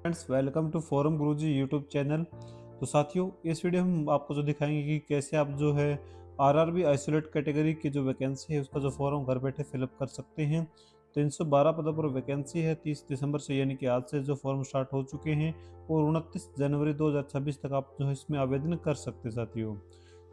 Friends, welcome to forum Guruji YouTube channel. तो साथियों, इस वीडियो में हम आपको जो दिखाएंगे कि कैसे आप जो है आरआरबी आइसोलेट कैटेगरी की जो वैकेंसी है उसका जो फॉर्म घर बैठे फिलअप कर सकते हैं। 312 पदों पर वैकेंसी है। 30 दिसंबर से यानी कि आज से जो फॉर्म स्टार्ट हो चुके हैं और 29 जनवरी 2026 तक आप जो है इसमें आवेदन कर सकते हैं। साथियों,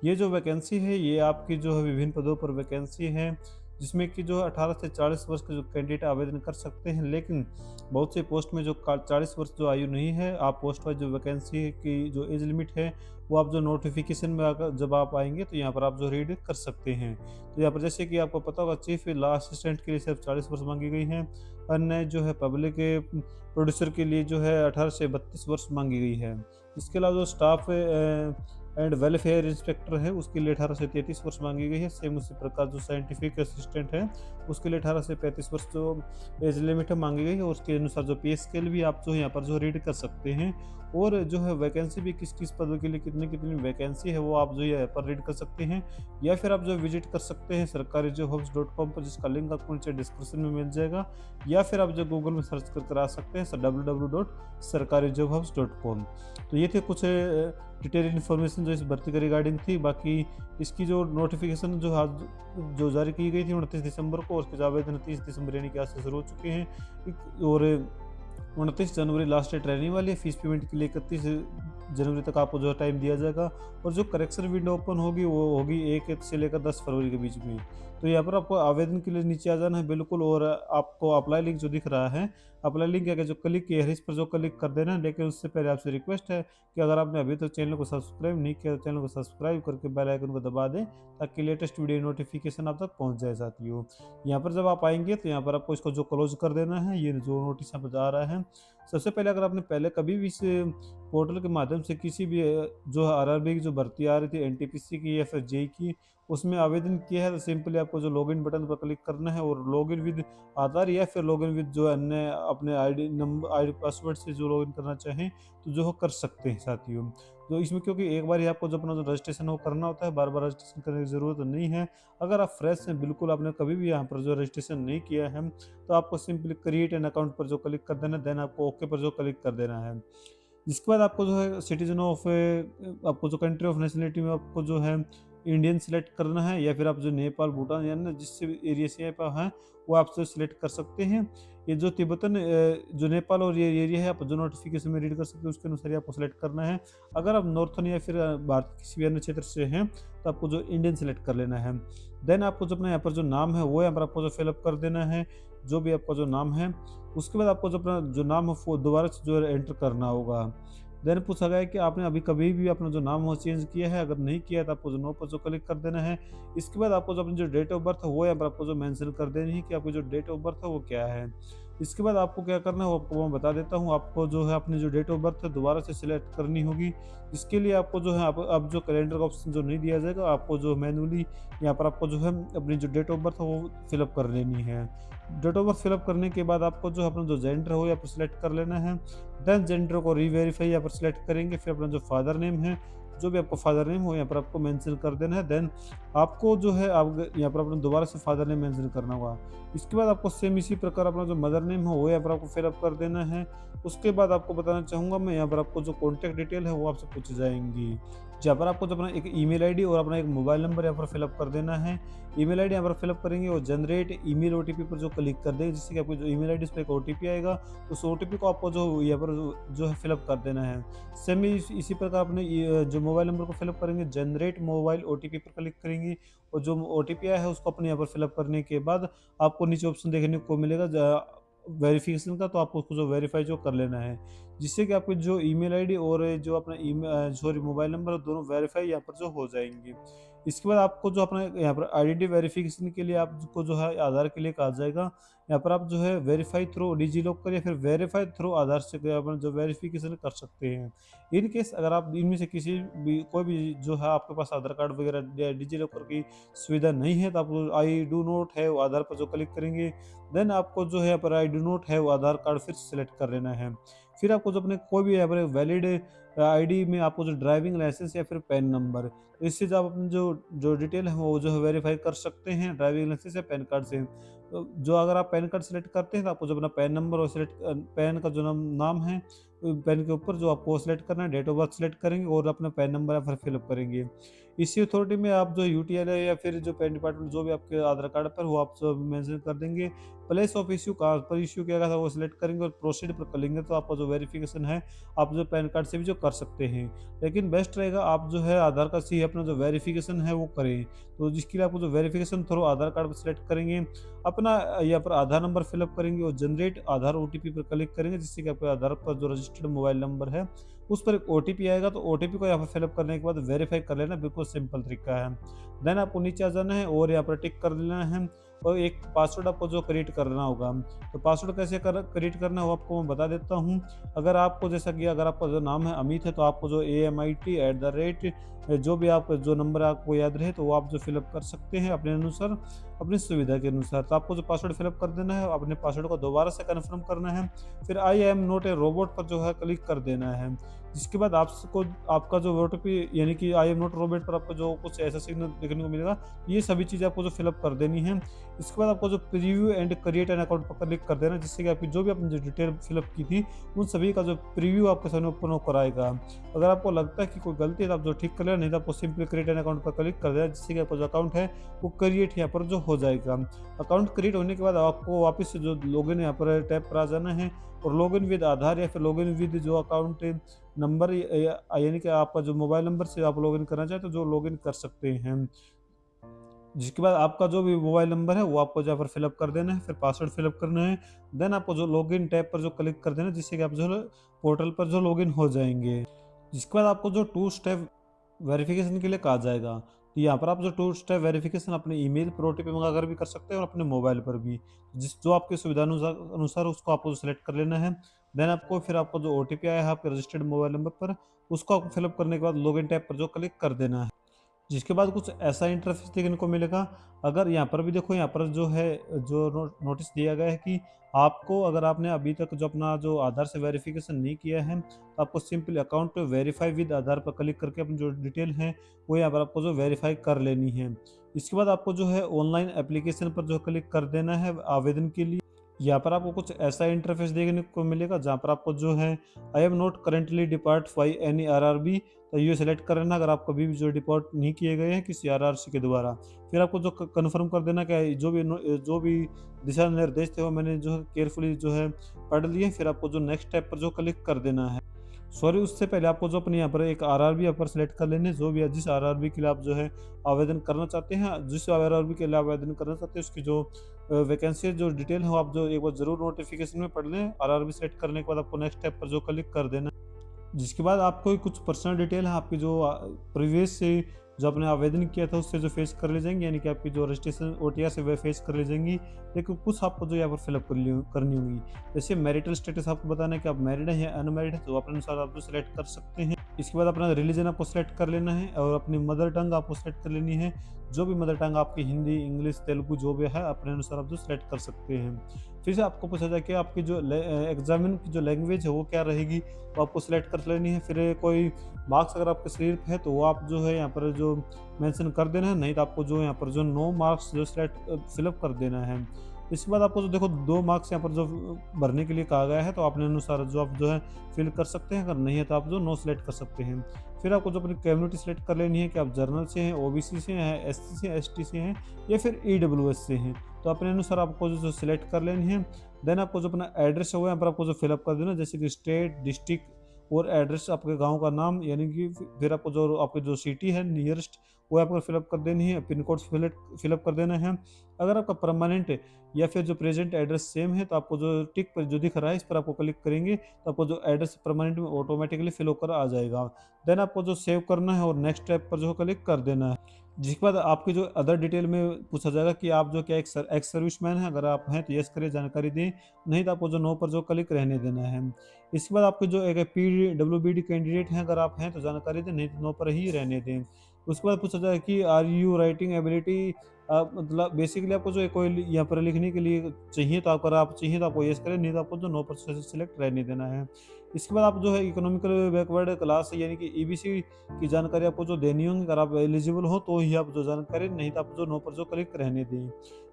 ये जो वैकेंसी है ये आपकी जो है विभिन्न पदों पर वैकेंसी है, जिसमें कि जो 18 से 40 वर्ष के जो कैंडिडेट आवेदन कर सकते हैं। लेकिन बहुत से पोस्ट में जो 40 वर्ष जो आयु नहीं है, आप पोस्ट वाइज जो वैकेंसी की जो एज लिमिट है वो आप जो नोटिफिकेशन में आकर जब आप आएंगे तो यहाँ पर आप जो रीड कर सकते हैं। तो यहाँ पर जैसे कि आपको पता होगा, चीफ लॉ असिस्टेंट के लिए सिर्फ 40 वर्ष मांगी गई है। अन्य जो है पब्लिक प्रोड्यूसर के लिए जो है 18 से 32 वर्ष मांगी गई है। इसके अलावा जो स्टाफ एंड वेलफेयर इंस्पेक्टर है उसके लिए 18 से 33 वर्ष मांगी गई है। सेम उसी प्रकार जो साइंटिफिक असिस्टेंट है उसके लिए 18 से 35 वर्ष जो एज लिमिट मांगी गई है, और उसके अनुसार जो पे स्केल भी आप जो यहाँ पर जो रीड कर सकते हैं। और जो है वैकेंसी भी किस किस पदों के लिए कितनी कितनी वैकेंसी है वो आप जो यहाँ पर रीड कर सकते हैं, या फिर आप जो विजिट कर सकते हैं सरकारी जॉब हब्स .com पर, जिसका लिंक आपको नीचे डिस्क्रिप्शन में मिल जाएगा, या फिर आप जो गूगल में सर्च कर आ सकते हैं www.sarkarijobhubs.com। तो ये थे कुछ डिटेल इन्फॉर्मेशन जो इस भर्ती के रिगार्डिंग थी। बाकी इसकी जो नोटिफिकेशन जो आज जो जारी की गई थी 29 दिसंबर को, उसके जो आवेदन 30 दिसंबर यानी कि आज से शुरू हो चुके हैं। और 29 जनवरी लास्ट डेट रहने वाली है। फीस पेमेंट के लिए 31 जनवरी तक आपको जो टाइम दिया जाएगा, और जो करेक्शन विंडो ओपन होगी वो होगी 1 से लेकर 10 फरवरी के बीच में। तो यहाँ पर आपको आवेदन के लिए नीचे आ जाना है बिल्कुल, और आपको अप्लाई लिंक जो दिख रहा है, अप्लाई लिंक आगे जो क्लिक किया है इस पर जो क्लिक कर देना है। लेकिन उससे पहले आपसे रिक्वेस्ट है कि अगर आपने अभी तक चैनल को सब्सक्राइब नहीं किया तो चैनल को सब्सक्राइब करके बेल आइकन को दबा दें, ताकि लेटेस्ट वीडियो नोटिफिकेशन आप तक पहुँच जाए। साथियों, यहाँ पर जब आप आएंगे तो यहाँ पर आपको इसको जो क्लोज कर देना है, ये जो नोटिस यहाँ पर आ रहा है। सबसे पहले अगर आपने पहले कभी भी इस पोर्टल के माध्यम से किसी भी जो आरआरबी की जो भर्ती आ रही थी एनटीपीसी की या फिर जेई की, उसमें आवेदन किया है, तो सिंपली आपको जो लॉगिन बटन पर क्लिक करना है और लॉगिन विद आधार या फिर लॉगिन विद जो अन्य अपने आईडी नंबर आईडी पासवर्ड से जो लॉगिन करना चाहें तो जो कर सकते हैं। साथियों, तो इसमें क्योंकि एक बार ही आपको जो अपना जो रजिस्ट्रेशन वो करना होता है, बार बार रजिस्ट्रेशन करने की ज़रूरत नहीं है। अगर आप फ्रेश हैं बिल्कुल, आपने कभी भी यहाँ पर जो रजिस्ट्रेशन नहीं किया है, तो आपको सिंपली क्रिएट एन अकाउंट पर जो क्लिक कर देना है, देन आपको ओके पर जो क्लिक कर देना है। जिसके बाद आपको जो है सिटीजन ऑफ आपको जो कंट्री ऑफ नेशनलिटी में आपको जो है इंडियन सेलेक्ट करना है, या फिर आप जो नेपाल भूटान या ना जिस एरिया से आप हैं वो आप जो सिलेक्ट कर सकते हैं। ये जो तिब्बतन जो नेपाल और ये एरिया है आप जो नोटिफिकेशन में रीड कर सकते हैं उसके अनुसार ही आपको सेलेक्ट करना है। अगर आप नॉर्थन या फिर भारत के किसी भी अन्य क्षेत्र से हैं तो आपको जो इंडियन सेलेक्ट कर लेना है। देन आपको जो अपना यहाँ पर जो नाम है वो यहाँ पर आपको जो फिलअप कर देना है, जो भी आपका जो नाम है। उसके बाद आपको जो अपना जो नाम है वो दोबारा से जो है एंटर करना होगा। देन पूछा गया है कि आपने अभी कभी भी अपना जो नाम हो चेंज किया है, अगर नहीं किया है तो आपको जो नो पर जो क्लिक कर देना है। इसके बाद आपको जो अपनी जो डेट ऑफ बर्थ है वो यहाँ पर आपको जो मेंशन कर देनी है कि आपकी जो डेट ऑफ बर्थ है वो क्या है। इसके बाद आपको क्या करना है वो आपको मैं बता देता हूँ। आपको जो है अपनी जो डेट ऑफ बर्थ है दोबारा से सिलेक्ट करनी होगी। इसके लिए आपको जो है अब जो कैलेंडर का ऑप्शन जो नहीं दिया जाएगा, आपको जो मैनुअली यहाँ पर आपको जो है अपनी जो डेट ऑफ बर्थ है वो फिलअप कर लेनी है। डेट ऑफ बर्थ फिलअप करने के बाद आपको जो अपना जो जेंडर हो यहाँ पर सिलेक्ट कर लेना है। देन जेंडर को रीवेरीफाई यहाँ पर सिलेक्ट करेंगे। फिर अपना जो फादर नेम है, जो भी आपका फादर नेम हो यहाँ पर आपको मेंशन कर देना है। देन आपको जो है आप यहाँ पर अपना दोबारा से फादर नेम मेंशन करना होगा। इसके बाद आपको सेम इसी प्रकार अपना जो मदर नेम हो वो यहाँ पर आपको फिलअप कर देना है। उसके बाद आपको बताना चाहूँगा मैं, यहाँ पर आपको जो कॉन्टैक्ट डिटेल है वो आपसे पूछी जाएंगी, जहाँ पर आपको जो अपना एक ईमेल आईडी और अपना एक मोबाइल नंबर यहाँ पर फिलअप कर देना है। ईमेल आईडी यहाँ पर फिलअप करेंगे और जनरेट ईमेल ओटीपी पर जो क्लिक कर देंगे, जिससे कि आपको जो ईमेल आईडी उस पर एक ओटीपी आएगा, उस ओटीपी को आपको जो यहाँ पर जो है फिलअप कर देना है। सेम इसी प्रकार अपने जो मोबाइल नंबर को फिलअप करेंगे, जनरेट मोबाइल ओटीपी पर क्लिक करेंगे, और जो ओटीपी आया है उसको अपने यहाँ पर फिलअप करने के बाद आपको नीचे ऑप्शन देखने को मिलेगा वेरिफिकेशन का, तो आपको उसको जो वेरीफाई जो कर लेना है, जिससे कि आपकी जो ईमेल आईडी और जो अपना ईमेल सॉरी मोबाइल नंबर दोनों वेरीफाई यहाँ पर जो हो जाएंगे। इसके बाद आपको जो अपना यहाँ पर आइडेंटिटी वेरिफिकेशन के लिए आपको जो है आधार के लिए कहा जाएगा। यहाँ पर आप जो है वेरीफाई थ्रू डिजी लॉकर या फिर वेरीफाई थ्रू आधार से अपना जो वेरिफिकेशन कर सकते हैं। इन केस अगर आप इनमें से किसी भी कोई भी जो है आपके पास आधार कार्ड वगैरह या डिजी लॉकर की सुविधा नहीं है, तो आप आई डू नॉट हैव आधार पर जो क्लिक करेंगे, देन आपको जो है यहाँ पर I do not have Aadhaar card फिर सेलेक्ट कर लेना है। फिर आपको जो अपने कोई भी यहाँ पर वैलिड आईडी में आपको जो ड्राइविंग लाइसेंस या फिर पैन नंबर, तो इससे जो आप अपनी जो जो डिटेल है वो जो है वेरीफाई कर सकते हैं ड्राइविंग लाइसेंस या पैन कार्ड से। तो जो अगर आप पैन कार्ड सेलेक्ट करते हैं तो आपको जो अपना पैन नंबर और सेलेक्ट पैन का जो नाम है पैन के ऊपर जो आपको सेलेक्ट करना है, डेट ऑफ बर्थ सेलेक्ट करेंगे और अपना पैन नंबर या फिर फिलअप करेंगे। इसी अथॉरिटी में आप जो यूटीएल है या फिर जो पैन डिपार्टमेंट जो भी आपके आधार कार्ड पर वो आप सब मेंशन कर देंगे। प्लेस ऑफ इश्यू कहाँ पर इश्यू किया गया था वो सिलेक्ट करेंगे और प्रोसीड पर कर लेंगे, तो आपका जो वेरिफिकेशन है आप जो पैन कार्ड से भी जो कर सकते हैं। लेकिन बेस्ट रहेगा आप जो है आधार कार्ड से ही अपना जो वेरिफिकेशन है वो करें। तो जिसके लिए आपको जो वेरिफिकेशन थ्रू आधार कार्ड पर सिलेक्ट करेंगे, अपना यहाँ पर आधार नंबर फिलअप करेंगे और जनरेट आधार ओटीपी पर क्लिक करेंगे, जिससे कि आपके आधार पर जो रजिस्टर्ड मोबाइल नंबर है उस पर एक ओटीपी आएगा। तो ओटीपी को यहाँ पर फिलअप करने के बाद वेरीफाई कर लेना, बिल्कुल सिंपल तरीका है। देन आपको नीचे आ जाना है और यहाँ पर टिक कर लेना है और एक पासवर्ड आपको जो क्रिएट करना होगा। तो पासवर्ड कैसे क्रिएट करना है वो आपको मैं बता देता हूँ। अगर आपको जैसा कि अगर आपका जो नाम है अमित है तो आपको जो AMIT जो भी आप जो नंबर आपको याद रहे तो वो आप जो फिलअप कर सकते हैं अपने अनुसार, अपनी सुविधा के अनुसार। तो आपको जो पासवर्ड फिलअप कर देना है, अपने पासवर्ड को दोबारा से कन्फर्म करना है, फिर I am not a robot पर जो है क्लिक कर देना है। जिसके बाद आपको आपका जो ओटीपी यानी कि आई एम नॉट रोबोट पर आपको जो कुछ ऐसा सिग्नल देखने को मिलेगा, ये सभी चीज़ें आपको जो फिलअप कर देनी है। इसके बाद आपको जो preview and create an account पर क्लिक कर देना, जिससे कि आपकी जो भी आपने जो डिटेल फिलअप की थी उन सभी का जो प्रीव्यू आपके सामने ओपन होकर आएगा। अगर आपको लगता है कि कोई गलती है तो आप जो ठीक कर लेना, नहीं तो आपको सिंपली क्रिएट एन अकाउंट पर क्लिक कर देना, जिससे कि आपका जो अकाउंट है वो क्रिएट यहाँ पर जो हो जाएगा। अकाउंट क्रिएट होने के बाद आपको वापस से जो लॉगिन यहाँ पर टैब पर आ जाना है और लॉगिन विद आधार या फिर लॉगिन विद जो अकाउंट नंबर यानी कि आपका जो मोबाइल नंबर से आप लॉगिन करना चाहें तो जो लॉगिन कर सकते हैं। जिसके बाद आपका जो भी मोबाइल नंबर है वो आपको जहाँ पर फिलअप कर देना है, फिर पासवर्ड फिलअप करना है। देन आपको जो लॉगिन टैब पर जो क्लिक कर देना है, जिससे कि आप जो है पोर्टल पर जो लॉगिन हो जाएंगे। जिसके बाद आपको जो टू स्टेप वेरिफिकेशन के लिए कहा जाएगा, तो यहाँ पर आप जो टू स्टेप वेरिफिकेशन अपने ईमेल पर ओटीपी मंगाकर भी कर सकते हैं और अपने मोबाइल पर भी, जिस जो आपकी सुविधा अनुसार अनुसार उसको आपको सेलेक्ट कर लेना है। देन आपको फिर आपको जो ओटीपी आया है आपके रजिस्टर्ड मोबाइल नंबर पर, उसको आपको फिलअप करने के बाद लॉगिन टैब पर जो क्लिक कर देना है। जिसके बाद कुछ ऐसा इंटरफेस देखने को मिलेगा। अगर यहाँ पर भी देखो, यहाँ पर जो है जो नोटिस दिया गया है कि आपको अगर आपने अभी तक जो अपना जो आधार से वेरिफिकेशन नहीं किया है तो आपको सिंपल अकाउंट वेरीफाई विद आधार पर क्लिक करके अपनी जो डिटेल है वो यहाँ पर आपको जो वेरीफाई कर लेनी है। इसके बाद आपको जो है ऑनलाइन एप्लीकेशन पर जो क्लिक कर देना है आवेदन के लिए। यहाँ पर आपको कुछ ऐसा इंटरफेस देखने को मिलेगा जहाँ पर आपको जो है I am not currently depart by any RRB, तो ये सेलेक्ट कर लेना अगर आप कभी भी जो डिपोर्ट नहीं किए गए हैं किसी RRC के द्वारा। फिर आपको जो कन्फर्म कर देना कि जो भी दिशा निर्देश थे वो मैंने जो है केयरफुली जो है पढ़ लिए। फिर आपको जो नेक्स्ट स्टेप पर जो क्लिक कर देना है। सॉरी, उससे पहले आपको जो अपने यहाँ पर एक RRB यहाँ पर सेलेक्ट कर लेने, जो भी जिस RRB के लिए आप जो है आवेदन करना चाहते हैं, जिस RRB के लिए आवेदन करना चाहते हैं उसकी जो वैकेंसी जो डिटेल है वो आप जो एक बार जरूर नोटिफिकेशन में पढ़ लें। RRB सेलेक्ट करने के बाद आपको नेक्स्ट स्टेप पर जो क्लिक कर देना। जिसके बाद आपको कुछ पर्सनल डिटेल है आपकी जो प्रीवियस से जो आपने आवेदन किया था उससे जो फेस कर ले जाएंगी, यानी कि आपकी जो रजिस्ट्रेशन OTR से वह फेस कर ले जाएंगी। लेकिन कुछ आपको जो यहाँ पर फिलअप करनी होंगी, जैसे मैरिटल स्टेटस आपको बताना है कि आप मैरिड हैं या अनमैरिड है, तो अपने अनुसार आप जो सिलेक्ट कर सकते हैं। इसके बाद अपना रिलीजन आपको सेलेक्ट कर लेना है और अपनी मदर टंग आपको सेलेक्ट कर लेनी है। जो भी मदर टंग आपकी हिंदी, इंग्लिश, तेलुगु जो भी है अपने अनुसार आप जो सिलेक्ट कर सकते हैं। फिर से आपको पूछा जाए कि आपकी जो एग्जामिन की जो लैंग्वेज है वो क्या रहेगी, तो आपको सिलेक्ट कर लेनी है। फिर कोई मार्क्स अगर आपके सिर्फ है तो वो आप जो है यहाँ पर जो मेंशन कर देना है, नहीं तो आपको जो यहाँ पर जो नो मार्क्स जो सिलेक्ट फिलअप कर देना है। इसके बाद आपको जो देखो 2 मार्क्स यहाँ पर जो भरने के लिए कहा गया है, तो अपने अनुसार जो आप जो है फिल कर सकते हैं, अगर नहीं है तो आप जो नो सिलेक्ट कर सकते हैं। फिर आपको जो अपनी कम्युनिटी सेलेक्ट कर लेनी है कि आप जर्नल से हैं, OBC से हैं, SC से, ST से हैं या फिर EWS से हैं, तो अपने अनुसार आपको जो सिलेक्ट कर लेनी है। देन आपको जो अपना एड्रेस है वो यहाँ पर आपको जो फिलअप कर देना, जैसे कि स्टेट, डिस्ट्रिक्ट और एड्रेस आपके गांव का नाम, यानी कि फिर आपको जो आपकी जो सिटी है नियरेस्ट वो आपको फिलअप कर देनी है। पिन कोड फिलअप कर देना है। अगर आपका परमानेंट या फिर जो प्रेजेंट एड्रेस सेम है तो आपको जो टिक पर जो दिख रहा है इस पर आपको क्लिक करेंगे तो आपको जो एड्रेस परमानेंट में ऑटोमेटिकली फिल होकर आ जाएगा। देन आपको जो सेव करना है और नेक्स्ट स्टेप पर जो क्लिक कर देना है। जिसके बाद आपकी जो अदर डिटेल में पूछा जाएगा कि आप जो क्या एक्स सर्विसमैन हैं, अगर आप हैं तो यस करिए, जानकारी दें, नहीं तो आपको जो नो पर जो क्लिक रहने देना है। इसके बाद आपके जो एक PWBD कैंडिडेट हैं, अगर आप हैं तो जानकारी दें, नहीं तो नो पर ही रहने दें। उसके बाद पूछा जाए कि आर यू राइटिंग एबिलिटी, मतलब बेसिकली आपको जो है कोई यहाँ पर लिखने के लिए चाहिए तो अगर आप चाहिए तो आपको यस करें, नहीं तो आपको जो नो पर सेलेक्ट रहने देना है। इसके बाद आप जो है इकोनॉमिकल बैकवर्ड क्लास यानी कि ईबीसी की जानकारी आपको जो देनी होगी, अगर आप एलिजिबल हो तो ही आप जो जानकारी, नहीं तो आप जो नो पर जो क्लिक रहने दें।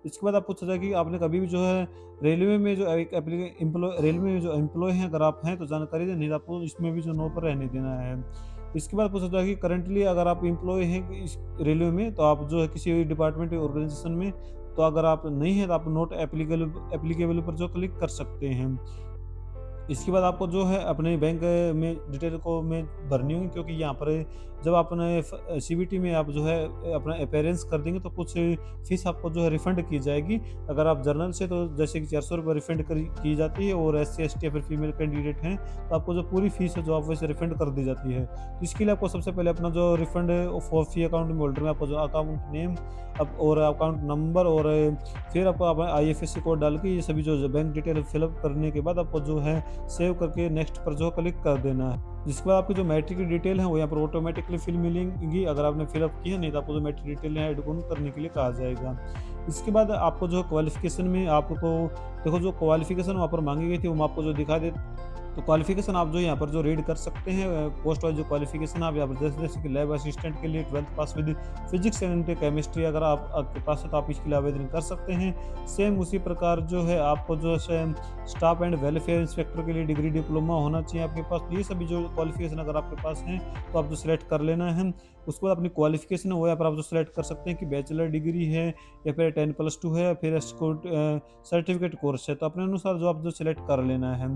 इसके बाद आप पूछा जाए कि आपने कभी भी जो है रेलवे में जो एक एम्प्लॉय, रेलवे में जो एम्प्लॉय हैं अगर आप हैं तो जानकारी दें, नहीं तो आपको इसमें भी जो नो पर रहने देना है। इसके बाद पूछा जाए कि करंटली अगर आप एम्प्लॉय हैं इस रेलवे में, तो आप जो है किसी डिपार्टमेंट या ऑर्गेनाइजेशन में, तो अगर आप नहीं है तो आप नॉट एप्लीकेबल एप्लीकेबल पर जो क्लिक कर सकते हैं। इसके बाद आपको जो है अपने बैंक में डिटेल को में भरनी होगी, क्योंकि यहाँ पर जब अपने सीबीटी में आप जो है अपना अपीयरेंस कर देंगे तो कुछ फीस आपको जो है रिफंड की जाएगी। अगर आप जर्नल से तो जैसे कि 400 रुपये रिफंड की जाती है, और एस सी एस टी या फिर फीमेल कैंडिडेट हैं तो आपको जो पूरी फीस है जो आप वैसे रिफंड कर दी जाती है। तो इसके लिए आपको सबसे पहले अपना जो रिफंड फॉर फी अकाउंट में होल्डर में आपको जो अकाउंट नेम अब और अकाउंट नंबर, और फिर आपको आईएफएससी कोड डाल के ये सभी जो बैंक डिटेल फिलअप करने के बाद आपको जो है सेव करके नेक्स्ट पर जो क्लिक कर देना है। जिसके बाद आपकी जो मैट्रिक की डिटेल है वो यहाँ पर ऑटोमेटिकली फिल मिलेंगी, अगर आपने फिलअप की है, नहीं तो आपको जो मैट्रिक डिटेल है ऐड ऑन करने के लिए कहा जाएगा। इसके बाद आपको जो क्वालिफिकेशन में आपको देखो जो क्वालिफिकेशन वहाँ पर मांगी गई थी वो मैं आपको जो दिखा दे। तो क्वालिफिकेशन आप जो यहाँ पर जो रीड कर सकते हैं, पोस्ट वाइज जो क्वालिफिकेशन आप यहाँ पर जैसे जैसे कि लैब असिस्टेंट के लिए 12th pass with physics and chemistry अगर आप आपके पास है तो आप इसके लिए आवेदन कर सकते हैं। सेम उसी प्रकार जो है आपको जो है स्टाफ एंड वेलफेयर इंस्पेक्टर के लिए डिग्री डिप्लोमा होना चाहिए आपके पास। तो ये सभी जो क्वालिफिकेशन अगर आपके पास हैं तो आप जो सिलेक्ट कर लेना है। उसके बाद अपनी क्वालिफिकेशन है वो यहाँ पर आप जो सिलेक्ट कर सकते हैं कि बैचलर डिग्री है या फिर 10+2 है या फिर सर्टिफिकेट कोर्स है, तो अपने अनुसार जो आप जो सिलेक्ट कर लेना है।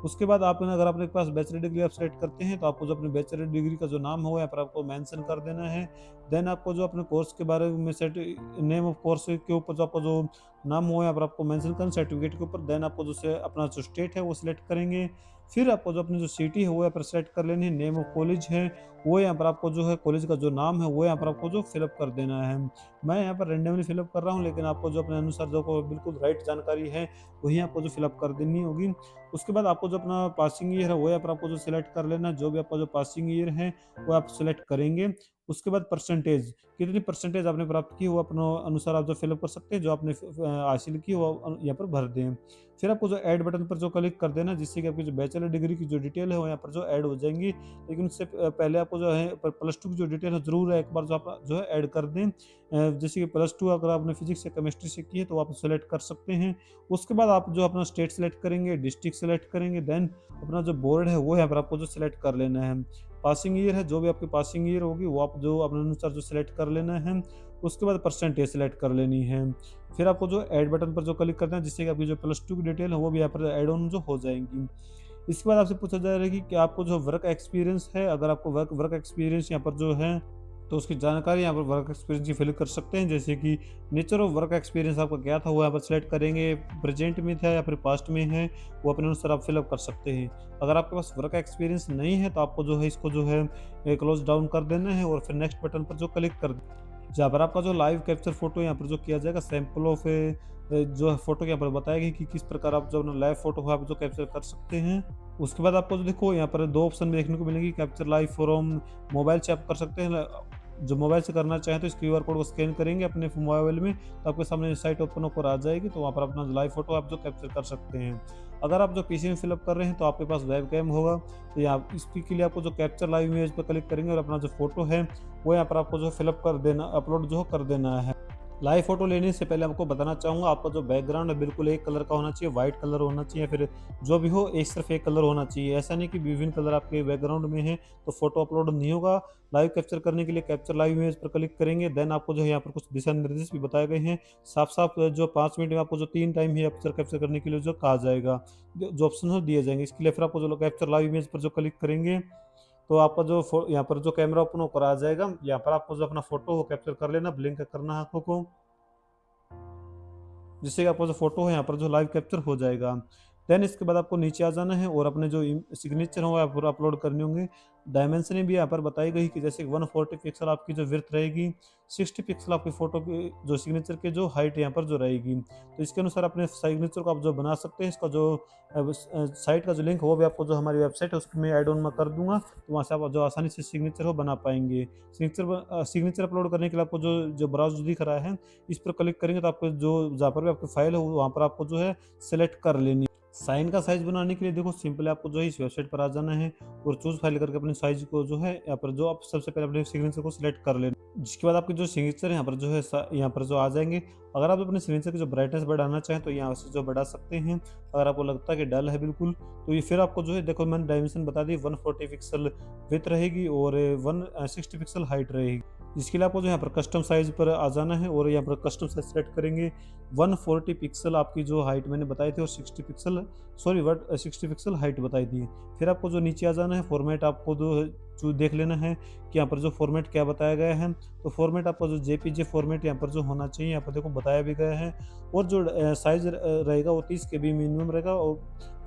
उसके बाद आपने अगर आपके पास बैचलर डिग्री आप सेलेक्ट करते हैं तो आपको जो अपनी बैचलर डिग्री का जो नाम हो यहाँ पर आपको मेंशन कर देना है। देन आपको जो अपने कोर्स के बारे में सेट नेम ऑफ कोर्स के ऊपर जो आपको जो नाम हो यहाँ पर आपको मेंशन करना सर्टिफिकेट के ऊपर। देन आपको जो अपना जो स्टेट है वो सिलेक्ट करेंगे। फिर आपको जो अपनी जो सिटी है वो यहाँ पर सेलेक्ट कर लेनी है। नेम ऑफ कॉलेज है वो यहाँ पर आपको जो है कॉलेज का जो नाम है वो यहाँ पर आपको जो फिलअप कर देना है। मैं यहाँ पर रेंडमली फिलअप कर रहा हूँ, लेकिन आपको जो अपने अनुसार जो को बिल्कुल राइट जानकारी है वही आपको जो फिलअप कर देनी होगी। उसके बाद आपको जो अपना पासिंग ईयर है वो यहाँ पर आपको जो सिलेक्ट कर लेना है। जो भी आपका जो पासिंग ईयर है वो आप सिलेक्ट करेंगे। उसके बाद परसेंटेज, कितनी परसेंटेज आपने प्राप्त की वो अपने अनुसार आप जो फिलअप कर सकते हैं, जो आपने हासिल की वो यहाँ पर भर दें। फिर आपको जो ऐड बटन पर जो क्लिक कर देना, जिससे कि आपकी जो बैचलर डिग्री की जो डिटेल है वो यहाँ पर जो ऐड हो जाएंगी। लेकिन उससे पहले आपको जो है +2 की जो डिटेल है ज़रूर है एक बार जो आप जो है ऐड कर दें। जैसे कि +2 अगर आपने फिजिक्स या केमिस्ट्री से की है तो आप सेलेक्ट कर सकते हैं। उसके बाद आप जो अपना स्टेट सेलेक्ट करेंगे, डिस्ट्रिक्ट सेलेक्ट करेंगे, देन अपना जो बोर्ड है वो यहाँ पर आपको जो सिलेक्ट कर लेना है। पासिंग ईयर है, जो भी आपकी पासिंग ईयर होगी वो आप जो अपने अनुसार जो सिलेक्ट कर लेना है। उसके बाद परसेंटेज सेलेक्ट कर लेनी है। फिर आपको जो ऐड बटन पर जो क्लिक करना है, जिससे कि आपकी जो +2 की डिटेल है वो भी यहाँ पर ऐड ऑन जो हो जाएंगी। इसके बाद आपसे पूछा जा रहा है कि क्या आपको जो वर्क एक्सपीरियंस है, अगर आपको वर्क वर्क एक्सपीरियंस यहाँ पर जो है तो उसकी जानकारी यहाँ पर वर्क एक्सपीरियंस की फिल कर सकते हैं। जैसे कि नेचर ऑफ वर्क एक्सपीरियंस आपका क्या था वो यहाँ पर सिलेक्ट करेंगे, प्रेजेंट में था या फिर पास्ट में है वो अपने अनुसार आप फिलअप कर सकते हैं। अगर आपके पास वर्क एक्सपीरियंस नहीं है तो आपको जो है इसको जो है क्लोज डाउन कर देना है और फिर नेक्स्ट बटन पर जो क्लिक कर जहाँ पर आपका जो लाइव कैप्चर फोटो यहाँ पर जो किया जाएगा, सैंपल ऑफ जो फोटो यहाँ पर बताएगी कि किस प्रकार आप जो अपना लाइव फोटो है आप जो कैप्चर कर सकते हैं। उसके बाद आपको जो देखो यहाँ पर 2 ऑप्शन देखने को मिलेंगी, कैप्चर लाइव फ्रॉम मोबाइल से आप कर सकते हैं। जो मोबाइल से करना चाहें तो इस क्यूआर कोड को स्कैन करेंगे अपने मोबाइल में तो आपके सामने साइट ओपन होकर आ जाएगी, तो वहाँ पर अपना लाइव फोटो आप जो कैप्चर कर सकते हैं। अगर आप जो पीसी में फिलअप कर रहे हैं तो आपके पास वेब कैम होगा, तो यहाँ इसके लिए आपको जो कैप्चर लाइव इमेज पर क्लिक करेंगे और अपना जो फोटो है वो यहाँ पर आपको जो फिलअप कर देना, अपलोड जो कर देना है। लाइव फोटो लेने से पहले आपको बताना चाहूँगा, आपका जो बैकग्राउंड है बिल्कुल एक कलर का होना चाहिए, वाइट कलर होना चाहिए, फिर जो भी हो एक सिर्फ एक कलर होना चाहिए। ऐसा नहीं कि विभिन्न कलर आपके बैकग्राउंड में है तो फोटो अपलोड नहीं होगा। लाइव कैप्चर करने के लिए कैप्चर लाइव इमेज पर क्लिक करेंगे, देन आपको जो है यहाँ पर कुछ दिशा निर्देश भी बताए गए हैं। साफ साफ जो 5 मिनट में आपको जो 3 टाइम ही कैप्चर करने के लिए जो कहा जाएगा, जो ऑप्शन दिए जाएंगे। इसके लिए फिर आपको जो कैप्चर लाइव इमेज पर जो क्लिक करेंगे तो आपका जो यहाँ पर जो कैमरा ओपन होकर आ जाएगा। यहाँ पर आपको जो अपना फोटो हो कैप्चर कर लेना, ब्लिंक करना है आंखों को, जिससे कि आपका जो फोटो है यहाँ पर जो लाइव कैप्चर हो जाएगा। देन इसके बाद आपको नीचे आ जाना है और अपने जो सिग्नेचर हो आप अपलोड करने होंगे। डायमेंशन भी यहाँ पर बताई गई कि जैसे 140 पिक्सल आपकी जो विड्थ रहेगी, 60 पिक्सल आपकी फ़ोटो की जो सिग्नेचर की जो हाइट यहाँ पर जो रहेगी। तो इसके अनुसार अपने सिग्नेचर को आप जो बना सकते हैं। इसका जो साइट का जो लिंक है वो भी आपको जो हमारी वेबसाइट है उसमें ऐड ऑन मैं कर दूँगा, तो वहाँ से आप जो आसानी से सिग्नेचर हो बना पाएँगे। सिग्नेचर अपलोड करने के लिए आपको जो जो ब्राउज़ दिख रहा है, इस पर क्लिक करेंगे तो आपको जो जहाँ पर भी आपकी फ़ाइल है वहाँ पर आपको जो है सेलेक्ट कर लेनी है। साइन का साइज़ बनाने के लिए देखो सिंपली आपको जो है इस वेबसाइट पर आ जाना है और चूज़ फाइल करके अपने साइज़ को जो है यहाँ पर जो आप सबसे पहले अपने सिग्नेचर को सिलेक्ट कर लेना। जिसके बाद आपके जो सिग्नेचर है यहाँ पर जो है यहाँ पर जो आ जाएँगे। अगर आप अपने सिग्नेचर की जो ब्राइटनेस बढ़ाना चाहें तो यहाँ से जो बढ़ा सकते हैं। अगर आपको लगता है कि डल है बिल्कुल, तो ये फिर आपको जो है देखो मैंने डायमेंशन बता दी 140 पिक्सल विड्थ रहेगी और 160 पिक्सल हाइट रहेगी। इसके लिए आपको जो यहाँ पर कस्टम साइज़ पर आ जाना है और यहाँ पर कस्टम साइज़ सेलेक्ट करेंगे। 140 पिक्सल आपकी जो हाइट मैंने बताई थी और 60 पिक्सल 60 पिक्सल हाइट बताई थी। फिर आपको जो नीचे आ जाना है, फॉर्मेट आपको जो देख लेना है कि यहाँ पर जो फॉर्मेट क्या बताया गया है। तो फॉर्मेट आपका जो जेपीजी फॉर्मेट यहाँ पर जो होना चाहिए यहाँ पर देखो बताया भी गया है। और जो साइज़ रहेगा वो 30 केबी मिनिमम रहेगा और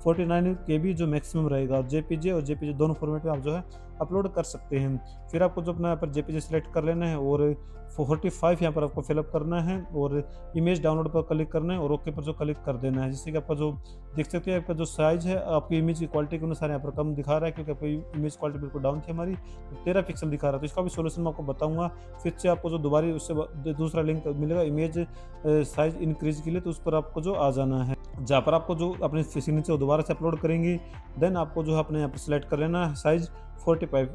49 केबी जो मैक्सिमम रहेगा। और जेपीजी दोनों फॉर्मेट में आप जो है अपलोड कर सकते हैं। फिर आपको जो अपना यहाँ पर जेपीजी सेलेक्ट कर लेना है और 45 यहाँ पर आपको फिलअप करना है और इमेज डाउनलोड पर क्लिक करना है और ओके पर जो क्लिक कर देना है, जिससे कि आपका जो देख सकते हैं आपका जो साइज़ है आपकी इमेज की क्वालिटी के अनुसार यहाँ पर कम दिखा रहा है, क्योंकि आपकी इमेज क्वालिटी बिल्कुल डाउन थी हमारी, तो 13 पिक्सल दिखा रहा है। तो इसका भी सॉल्यूशन मैं आपको बताऊंगा। फिर से आपको जो दोबारा उससे दूसरा लिंक मिलेगा इमेज साइज इंक्रीज के लिए, तो उस पर आपको जो आ जाना है, जहाँ पर आपको जो अपने सिग्नेचर दोबारा से अपलोड करेंगे। देन आपको जो है अपने यहाँ पर सेलेक्ट कर लेना है साइज़ 45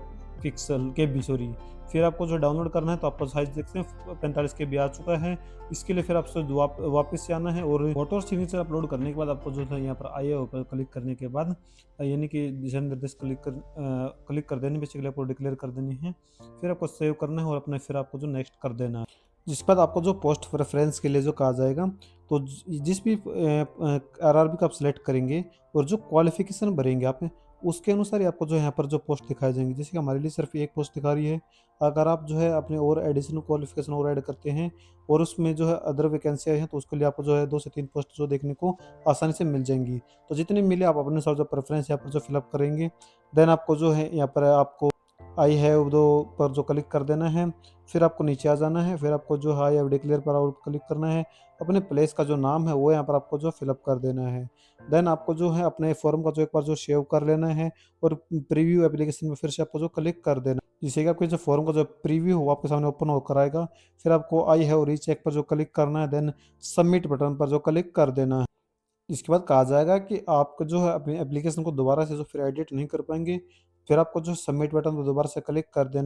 पिक्सल केबी सॉरी। फिर आपको जो डाउनलोड करना है तो आपका साइज़ देखते हैं 45 केबी आ चुका है। इसके लिए फिर आपसे वापस से आना है और फोटो और सिग्नेचर अपलोड करने के बाद आपको जो है यहाँ पर आई पर क्लिक करने के बाद यानी कि दिशा निर्देश क्लिक कर देनी, बेसिकली आपको डिक्लेयर कर देनी है। फिर आपको सेव करना है और अपने फिर आपको जो नेक्स्ट कर देना है। जिसके बाद आपको जो पोस्ट प्रेफरेंस के लिए जो कहा जाएगा, तो जिस भी आरआरबी का आप सिलेक्ट करेंगे और जो क्वालिफिकेशन भरेंगे आप, उसके अनुसार ही आपको जो यहाँ पर जो पोस्ट दिखाई जाएंगी। जैसे कि हमारे लिए सिर्फ एक पोस्ट दिखा रही है। अगर आप जो है अपने और एडिशनल क्वालिफिकेशन और ऐड करते हैं और उसमें जो है अदर वैकेंसी हैं, तो उसके लिए आपको जो है 2 से 3 पोस्ट जो देखने को आसानी से मिल जाएंगी। तो जितनी मिले आप अपने अनुसार जो प्रेफरेंस यहाँ पर जो फिलअप करेंगे। देन आपको जो है यहाँ पर आपको आई हैव दो पर जो क्लिक कर देना है। फिर आपको नीचे आ जाना है। फिर आपको जो आई हैव डिक्लेयर पर और क्लिक करना है। अपने प्लेस का जो नाम है वो यहाँ पर आपको जो फिलअप कर देना है। देन आपको जो है अपने फॉर्म का जो एक बार जो सेव कर लेना है और प्रीव्यू एप्लीकेशन में फिर से आपको जो क्लिक कर देना है, जिससे कि आपके जो फॉर्म का जो प्रीव्यू हो आपके सामने ओपन होकर आएगा। फिर आपको आई हैव रीचेक पर जो क्लिक करना है। देन सबमिट बटन पर जो क्लिक कर देना है। इसके बाद कहा जाएगा कि आपको जो है अपनी एप्लीकेशन को दोबारा से जो फिर एडिट नहीं कर पाएंगे। फिर आपको जो सबमिट बटन पर दोबारा से क्लिक कर देना।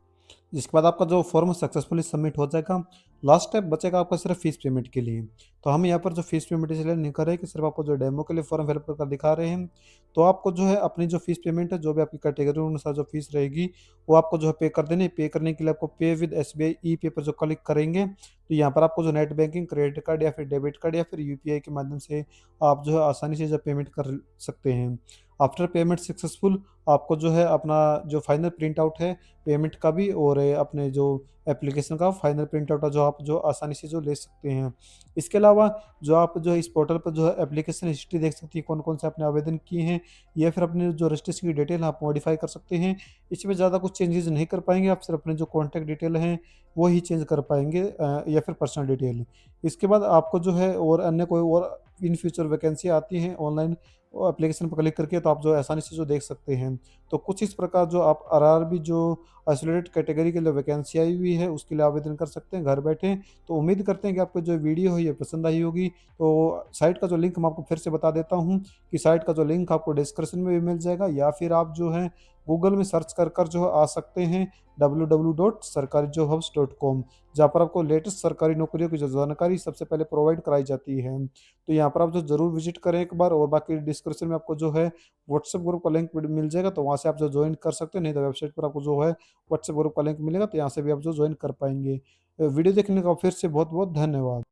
जिसके बाद आपका जो फॉर्म सक्सेसफुली सबमिट हो जाएगा। लास्ट स्टेप बचेगा आपका सिर्फ फीस पेमेंट के लिए। तो हम यहाँ पर जो फीस पेमेंट इसलिए नहीं कर रहे कि सिर्फ आपको जो डेमो के लिए फॉर्म फिलअप कर दिखा रहे हैं। तो आपको जो है अपनी जो फीस पेमेंट है, जो भी आपकी कैटेगरी अनुसार जो फीस रहेगी, वो आपको जो है पे कर देनी है। पे करने के लिए आपको पे विद एसबीआई ई पे पर जो क्लिक करेंगे, तो यहाँ पर आपको जो नेट बैंकिंग, क्रेडिट कार्ड या फिर डेबिट कार्ड या फिर यूपीआई के माध्यम से आप जो है आसानी से जो पेमेंट कर सकते हैं। आफ्टर पेमेंट सक्सेसफुल आपको जो है अपना जो फाइनल प्रिंट आउट है पेमेंट का भी और अपने जो एप्लीकेशन का फाइनल प्रिंट आउट है जो आप जो आसानी से जो ले सकते हैं। इसके अलावा जो आप जो इस पोर्टल पर जो है एप्लीकेशन हिस्ट्री देख सकती है, कौन कौन से आपने आवेदन किए हैं, या फिर अपने जो रजिस्ट्रेशन की डिटेल आप मॉडिफाई कर सकते हैं। इसमें ज़्यादा कुछ चेंजेस नहीं कर पाएंगे आप, सिर्फ अपने जो कॉन्टैक्ट डिटेल हैं वो ही चेंज कर पाएंगे या फिर पर्सनल डिटेल। इसके बाद आपको जो है और अन्य कोई और इन फ्यूचर वैकेंसी आती हैं ऑनलाइन एप्लीकेशन पर क्लिक करके, तो आप जो आसानी से जो देख सकते हैं। तो कुछ इस प्रकार जो आप आरआरबी जो आइसोलेटेड कैटेगरी के लिए वैकेंसी आई हुई है उसके लिए आवेदन कर सकते हैं घर बैठे। तो उम्मीद करते हैं कि आपको जो वीडियो है ये पसंद आई होगी। तो साइट का जो लिंक मैं आपको फिर से बता देता हूँ कि साइट का जो लिंक आपको डिस्क्रिप्शन में भी मिल जाएगा, या फिर आप जो है गूगल में सर्च कर जो है आ सकते हैं www.sarkarijobhubs.com, जहाँ पर आपको लेटेस्ट सरकारी नौकरियों की जो जानकारी सबसे पहले प्रोवाइड कराई जाती है। तो यहाँ पर आप जो ज़रूर विजिट करें एक बार, और बाकी डिस्क्रिप्शन में आपको जो है व्हाट्सएप ग्रुप का लिंक मिल जाएगा, तो वहाँ से आप जो ज्वाइन कर सकते हैं। नहीं तो वेबसाइट पर आपको जो है व्हाट्सएप ग्रुप का लिंक मिलेगा, तो यहाँ से भी आप जो ज्वाइन कर पाएंगे। वीडियो देखने का फिर से बहुत बहुत धन्यवाद।